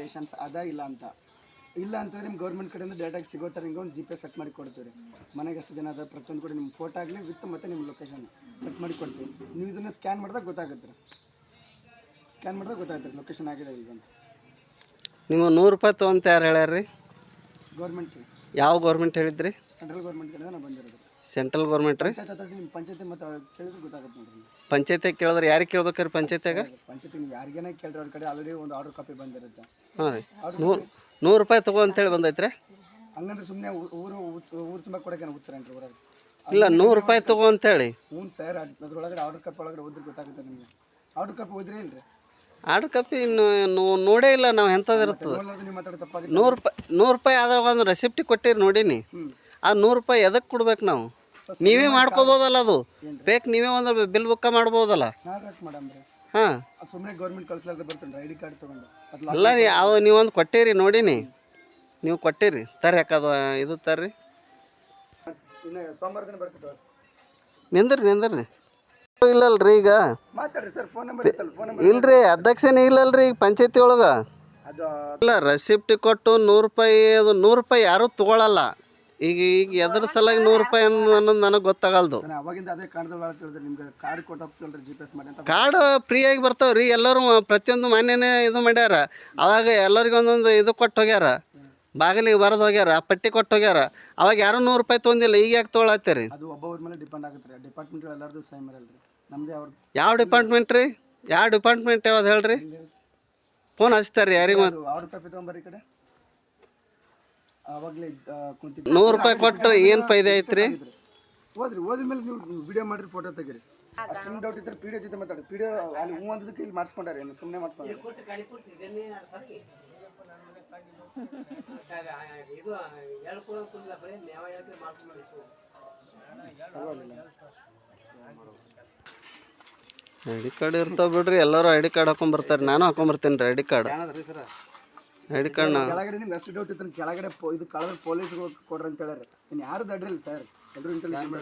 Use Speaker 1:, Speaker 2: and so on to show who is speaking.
Speaker 1: Rations ಅದ ಇಲ್ಲ ಅಂತ ಅಂತಂದ್ರೆ ನಿಮ್ಮ ಗೌರ್ಮೆಂಟ್ ಕಡೆಯಿಂದ ಡೈರೆಕ್ಟಾಗಿ ಸಿಗೋ ಥರ ಹಿಂಗೆ ಒಂದು GPS ಸೆಟ್ ಮಾಡಿ ಕೊಡ್ತೀವಿ ರೀ. ಮನೆಗೆ ಎಷ್ಟು ಜನ ಅದ ಪ್ರತಿಯೊಂದು ಕೂಡ ನಿಮ್ಮ ಫೋಟೋ ಆಗಲಿ ವಿತ್ ಮತ್ತು ನಿಮ್ಮ ಲೊಕೇಶನ್ ಸೆಟ್ ಮಾಡಿ ಕೊಡ್ತೀವಿ. ನೀವು ಇದನ್ನು ಸ್ಕ್ಯಾನ್ ಮಾಡಿದಾಗ ಗೊತ್ತಾಗುತ್ತೆ ರೀ. ಸ್ಕ್ಯಾನ್ ಮಾಡಿದಾಗ ಗೊತ್ತಾಗುತ್ತೆ ರೀ ಲೊಕೇಶನ್ ಆಗಿದೆ ಇಲ್ಲ ಅಂತ.
Speaker 2: ನೀವು 100 ರೂಪಾಯಿ ತೊಗೊಂತ ಯಾರು ಹೇಳ್ಯಾರ ರೀ?
Speaker 1: ಗೌರ್ಮೆಂಟ್ ರೀ.
Speaker 2: ಯಾವ ಗೌರ್ಮೆಂಟ್ ಹೇಳಿದ್ರಿ?
Speaker 1: ಸೆಂಟ್ರಲ್ ಗೌರ್ಮೆಂಟ್ ಕಡೆಯಿಂದ ನಾವು ಬಂದಿರೋದು.
Speaker 2: ಸೆಂಟ್ರಲ್ ಗೌರ್ಮೆಂಟ್ ರೀ?
Speaker 1: ಪಂಚಾಯತ್ ಅಥಾರಿಟಿ ನಿಮ್ಮ ಪಂಚಾಯತಿ ಮತ್ತು ಕೇಳಿದ್ರೆ ಗೊತ್ತಾಗುತ್ತೆ ನೋಡ್ರಿ.
Speaker 2: ಪಂಚಾಯತಿಯಾಗ ಕೇಳಿದ್ರೆ ಯಾರಿಗೆ ಕೇಳ್ಬೇಕಾರೆ ಪಂಚಾಯತಿಯಾಗ?
Speaker 1: ಪಂಚಾಯತಿ ನೀವು ಯಾರಿಗೇನೆ ಕೇಳ್ರಿ ಅವ್ರ ಕಡೆ ಆಲ್ರೆಡಿ ಒಂದು ಆರ್ಡರ್ ಕಾಪಿ ಬಂದಿರುತ್ತೆ.
Speaker 2: ಹಾಂ ರೀ. 100 ರೂಪಾಯಿ ತಗೋ ಅಂತೇಳಿ ಬಂದೈತ್ರಿ?
Speaker 1: ಹಂಗಂದ್ರೆ ಸುಮ್ಮನೆ ಊರು ತುಂಬ ಕೊಡೋಕೆ ಹುಚ್ಚರೇನ್ರಿ ಊರಾಗ?
Speaker 2: ಇಲ್ಲ 100 ರೂಪಾಯಿ ತಗೋ ಅಂತೇಳಿ.
Speaker 1: ಹ್ಞೂ ಸರ್, ಅದ್ರೊಳಗಡೆ ಆರ್ಡರ್ ಕಾಪಿ ಒಳಗಡೆ ಓದಿದ್ರೆ ಗೊತ್ತಾಗುತ್ತೆ ನಿಮಗೆ. ಆರ್ಡರ್ ಕಾಪಿ ಓದ್ರಿ ಇಲ್ರಿ?
Speaker 2: ಆರ್ಡರ್ ಕಾಪಿ ನೋಡೇ ಇಲ್ಲ ನಾವು ಎಂಥದ್ದು ಇರ್ತದೆ.
Speaker 1: ನೀವು ಮಾತಾಡೋ ತಪ್ಪಾಗಿ
Speaker 2: 100 ರೂಪಾಯಿ ಆದ್ರೆ ಒಂದು ರೆಸಿಪ್ಟಿ ಕೊಟ್ಟಿರಿ ನೋಡೀನಿ. ಆ 100 ರೂಪಾಯಿ ಎದಕ್ಕೆ ಕೊಡ್ಬೇಕು ನಾವು? ನೀವೇ ಮಾಡ್ಕೋಬೋದಲ್ಲ, ಅದು ಬೇಕು. ನೀವೇ ಒಂದು ಬಿಲ್ ಬುಕ್ಕ ಮಾಡ್ಬೋದಲ್ಲ.
Speaker 1: ಮಾಡಮ್ರಿ.
Speaker 2: ಹಾಂ,
Speaker 1: ಸುಮ್ಮನೆ ಗೌರ್ಮೆಂಟ್ ಕಳ್ಸಲಾರ್ದೆ ಬರ್ತೀನಿ ಐಡಿ ಕಾರ್ಡ್ ತೊಗೊಂಡು.
Speaker 2: ಅಲ್ಲ ರೀ, ಅವು ನೀವೊಂದು ಕೊಟ್ಟಿರಿ ನೋಡೀನಿ, ನೀವು ಕೊಟ್ಟಿರಿ. ತರ್ರಿ ಯಾಕದು ಇದು ತರ್ರಿ.
Speaker 1: ಇನ್ನು ಸೋಮವಾರ ದಿನ ಬರ್ತಿತ್ತು.
Speaker 2: ನಿಂದ್ರಿ ಇಲ್ಲಲ್ರಿ ಈಗ
Speaker 1: ಮಾತಾಡ್ರಿ ಸರ್. ಫೋನ್ ನಂಬರ್ ಇತ್ತಲ್ಲ, ಫೋನ್ ನಂಬರ್
Speaker 2: ಇಲ್ರಿ, ಅಧ್ಯಕ್ಷನೇ ಇಲ್ಲಲ್ರಿ ಈಗ ಪಂಚಾಯತಿ ಒಳಗೆ.
Speaker 1: ಅದು
Speaker 2: ಇಲ್ಲ, ರೆಸಿಪ್ಟಿ ಕೊಟ್ಟು 100 ರೂಪಾಯಿ, ಅದು 100 ರೂಪಾಯಿ ಯಾರೂ ತೊಗೊಳಲ್ಲ. ಈಗ ಎದ್ರ ಸಲಾಗಿ 100 ರೂಪಾಯಿ ಅನ್ನೋದು ನನಗೆ ಗೊತ್ತಾಗಲ್ದು.
Speaker 1: ಅವಾಗಿಂದ ಅದೇ ಕಾರ್ಡ್ದೊಳಗೆ ಹೇಳಿದ್ರೆ ನಿಮ್ಗೆ ಕಾರ್ಡ್ ಕೊಟ್ಟಾಗ್ತಲ್ರಿ GPS ಮಾಡಿ ಅಂತ.
Speaker 2: ಕಾರ್ಡ್ ಫ್ರೀಯಾಗಿ ಬರ್ತಾವೆ ರೀ. ಎಲ್ಲರೂ ಪ್ರತಿಯೊಂದು ಮಾನ್ಯನೇ ಇದು ಮಾಡ್ಯಾರ. ಅವಾಗ ಎಲ್ಲರಿಗೂ ಒಂದೊಂದು ಇದು ಕೊಟ್ಟು ಹೋಗ್ಯಾರ, ಬಾಗಿಲಿಗೆ ಬರೆದು ಹೋಗ್ಯಾರ, ಪಟ್ಟಿ ಕೊಟ್ಟು ಹೋಗ್ಯಾರ. ಅವಾಗ ಯಾರೂ 100 ರೂಪಾಯಿ ತೊಗೊಂಡಿಲ್ಲ. ಈಗ ಯಾಕೆ ತೊಗೊಳತ್ತೀರಿ?
Speaker 1: ಅದು ಒಬ್ಬೊಬ್ಬರ ಮೇಲೆ ಡಿಪೆಂಡ್ ಆಗುತ್ತೆ ರೀ. ಡಿಪಾರ್ಟ್ಮೆಂಟ್ ಎಲ್ಲರದು ಸೇಮ್ ಇರಲ್ರಿ. ನಮ್ಮದೇ ಅವ್ರದ್ದು.
Speaker 2: ಯಾವ ಡಿಪಾರ್ಟ್ಮೆಂಟ್ ರೀ? ಯಾವ ಡಿಪಾರ್ಟ್ಮೆಂಟ್ ಯಾವ್ದು ಹೇಳ್ರಿ? ಫೋನ್ ಹಚ್ತಾರೆ ರೀ ಯಾರಿಗೆ? ಮತ್ತು
Speaker 1: ಆರ್ಡರ್ ಕಾಪಿ ತೊಗೊಂಬರ್ರಿ ಈ ಕಡೆ. ಆವಾಗಲೇ ಕುಂತಿ
Speaker 2: 100 ರೂಪಾಯಿ ಕೊಟ್ಟರೆ ಏನು ಫೈದೆ ಐತ್ರಿ?
Speaker 1: ಓದಿದ್ಮೇಲೆ ನೀವು ವಿಡಿಯೋ ಮಾಡಿರಿ, ಫೋಟೋ ತೆಗೀರಿ. ಅಷ್ಟೊಂದು ಡೌಟ್ ಇದ್ರೆ PDO ಜೊತೆ ಮಾತಾಡಿ. PDO ಅಲ್ಲಿ ಹ್ಞೂ ಅಂದದಕ್ಕೆ ಇಲ್ಲಿ ಮಾಡಿಸ್ಕೊಂಡಾರೆ, ಏನು ಸುಮ್ಮನೆ ಮಾಡಿಸ್ಕೊಂಡ್ರೆ.
Speaker 2: ಐ ಡಿ ಕಾರ್ಡ್ ಇರ್ತಾವೆ ಬಿಡ್ರಿ. ಎಲ್ಲರೂ ಐ ಡಿ ಕಾರ್ಡ್ ಹಾಕೊಂಡ್ಬರ್ತಾರೆ. ನಾನು ಹಾಕೊಂಡ್ಬರ್ತೀನಿ ರೀ ಐ ಡಿ ಕಾರ್ಡ್.
Speaker 1: ಕೆಳಗಡೆ ನಿಮ್ಗೆ ಅಷ್ಟು ಡೌಟ್ ಇತ್ತು, ಕೆಳಗಡೆ ಇದು ಕಳೆದ್ರೆ ಪೊಲೀಸ್ಗೆ ಕೊಡ್ರಿ ಅಂತ ಹೇಳ್ಯಾರ. ಇನ್ನು ಯಾರು ದಡ್ರಿಲ್ಲ ಸರ್, ಎಲ್ಲರೂ ಇಂಟೆಲಿಜೆಂಟ್